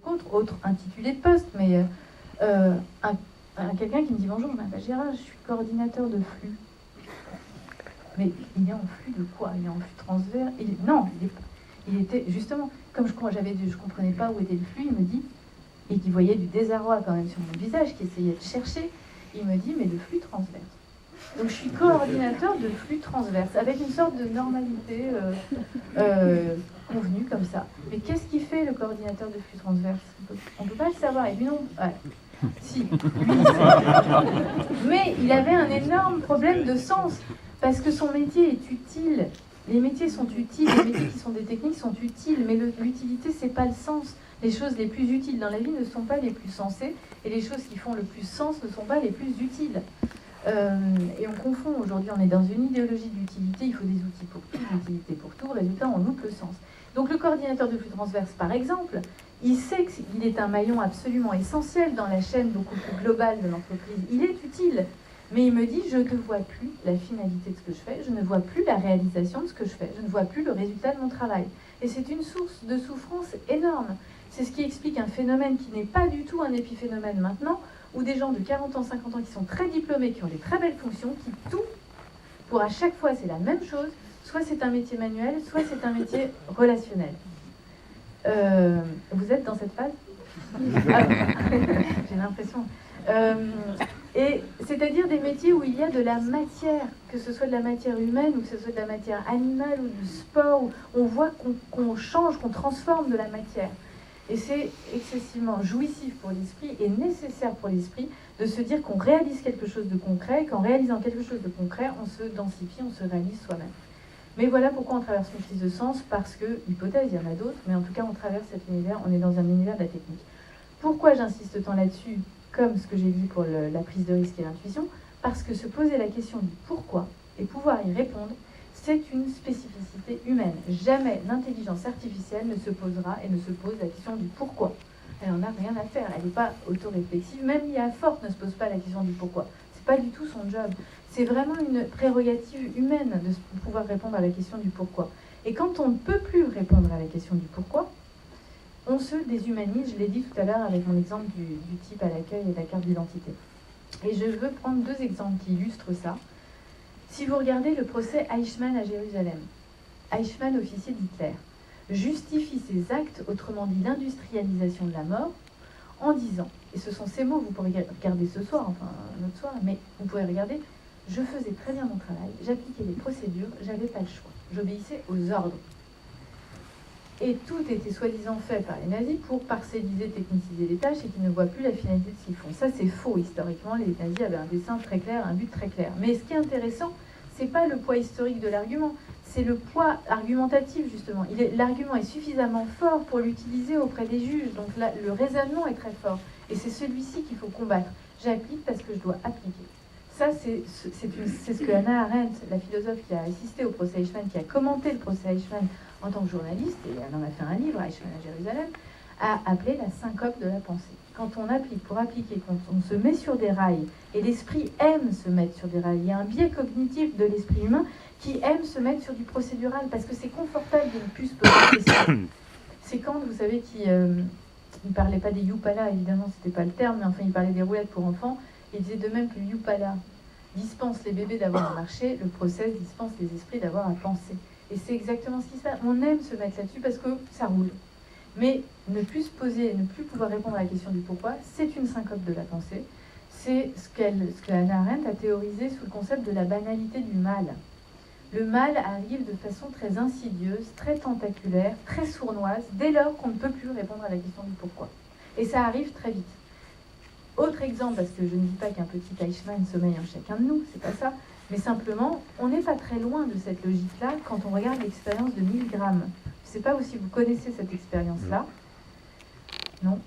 autre intitulé de poste, mais quelqu'un qui me dit bonjour, je m'appelle Gérard, je suis coordinateur de flux. Mais il est en flux de quoi? Il est en flux transverse? Non, il était justement, comme je comprenais pas où était le flux, il me dit, et qu'il voyait du désarroi quand même sur mon visage, qui essayait de chercher, il me dit, mais le flux transverse. Donc je suis coordinateur de flux transverse, avec une sorte de normalité convenue comme ça. Mais qu'est-ce qui fait le coordinateur de flux transverse? On ne peut pas le savoir. Et puis non, ouais. Si, mais il avait un énorme problème de sens, parce que son métier est utile. Les métiers sont utiles, les métiers qui sont des techniques sont utiles, mais l'utilité, c'est pas le sens. Les choses les plus utiles dans la vie ne sont pas les plus sensées, et les choses qui font le plus sens ne sont pas les plus utiles. Et on confond aujourd'hui, on est dans une idéologie de l'utilité, il faut des outils pour tout, l'utilité pour tout, résultat, on loupe le sens. Donc le coordinateur de flux transverse, par exemple, il sait qu'il est un maillon absolument essentiel dans la chaîne beaucoup plus globale de l'entreprise. Il est utile, mais il me dit, je ne vois plus la finalité de ce que je fais, je ne vois plus la réalisation de ce que je fais, je ne vois plus le résultat de mon travail. Et c'est une source de souffrance énorme. C'est ce qui explique un phénomène qui n'est pas du tout un épiphénomène maintenant, où des gens de 40 ans, 50 ans qui sont très diplômés, qui ont des très belles fonctions, qui tout, pour à chaque fois c'est la même chose, soit c'est un métier manuel, soit c'est un métier relationnel. Vous êtes dans cette phase? J'ai l'impression. Et c'est-à-dire des métiers où il y a de la matière, que ce soit de la matière humaine ou que ce soit de la matière animale ou du sport, où on voit qu'on change, qu'on transforme de la matière. Et c'est excessivement jouissif pour l'esprit et nécessaire pour l'esprit de se dire qu'on réalise quelque chose de concret, qu'en réalisant quelque chose de concret, on se densifie, on se réalise soi-même. Mais voilà pourquoi on traverse une crise de sens, parce que, hypothèse, il y en a d'autres, mais en tout cas on traverse cet univers, on est dans un univers de la technique. Pourquoi j'insiste tant là-dessus, comme ce que j'ai dit pour la prise de risque et l'intuition? Parce que se poser la question du pourquoi et pouvoir y répondre, c'est une spécificité humaine. Jamais l'intelligence artificielle ne se posera et ne se pose la question du pourquoi. Elle n'en a rien à faire, elle n'est pas autoréflexive. Même l'IA forte ne se pose pas la question du pourquoi. C'est pas du tout son job. C'est vraiment une prérogative humaine de pouvoir répondre à la question du pourquoi. Et quand on ne peut plus répondre à la question du pourquoi, on se déshumanise. Je l'ai dit tout à l'heure avec mon exemple du type à l'accueil et de la carte d'identité. Et je veux prendre deux exemples qui illustrent ça. Si vous regardez le procès Eichmann à Jérusalem, Eichmann, officier d'Hitler, justifie ses actes, autrement dit l'industrialisation de la mort, en disant, et ce sont ces mots, vous pourrez regarder ce soir, enfin un autre soir, mais vous pouvez regarder, je faisais très bien mon travail, j'appliquais les procédures, j'avais pas le choix, j'obéissais aux ordres. Et tout était soi-disant fait par les nazis pour parcelliser, techniciser les tâches et qu'ils ne voient plus la finalité de ce qu'ils font. Ça, c'est faux. Historiquement, les nazis avaient un dessein très clair, un but très clair. Mais ce qui est intéressant, c'est pas le poids historique de l'argument, c'est le poids argumentatif, justement. L'argument est suffisamment fort pour l'utiliser auprès des juges. Donc là, le raisonnement est très fort. Et c'est celui-ci qu'il faut combattre. J'applique parce que je dois appliquer. Ça, c'est ce que Hannah Arendt, la philosophe qui a assisté au procès Eichmann, qui a commenté le procès Eichmann en tant que journaliste, et elle en a fait un livre, Eichmann à Jérusalem, a appelé la syncope de la pensée. Quand on applique pour appliquer, quand on se met sur des rails, et l'esprit aime se mettre sur des rails, il y a un biais cognitif de l'esprit humain qui aime se mettre sur du procédural, parce que c'est confortable de ne plus se poser de questions. C'est Kant, vous savez, qui ne parlait pas des Yupala, évidemment, c'était pas le terme, mais enfin, il parlait des roulettes pour enfants. Il disait de même que le Yupala dispense les bébés d'avoir à marcher, le process dispense les esprits d'avoir à penser. Et c'est exactement ce qui se passe. On aime se mettre là-dessus parce que ça roule. Mais ne plus se poser, ne plus pouvoir répondre à la question du pourquoi, c'est une syncope de la pensée. C'est ce que Hannah Arendt a théorisé sous le concept de la banalité du mal. Le mal arrive de façon très insidieuse, très tentaculaire, très sournoise, dès lors qu'on ne peut plus répondre à la question du pourquoi. Et ça arrive très vite. Autre exemple, parce que je ne dis pas qu'un petit Eichmann sommeille en chacun de nous, c'est pas ça, mais simplement, on n'est pas très loin de cette logique-là quand on regarde l'expérience de Milgram. Je ne sais pas si vous connaissez cette expérience-là. Non.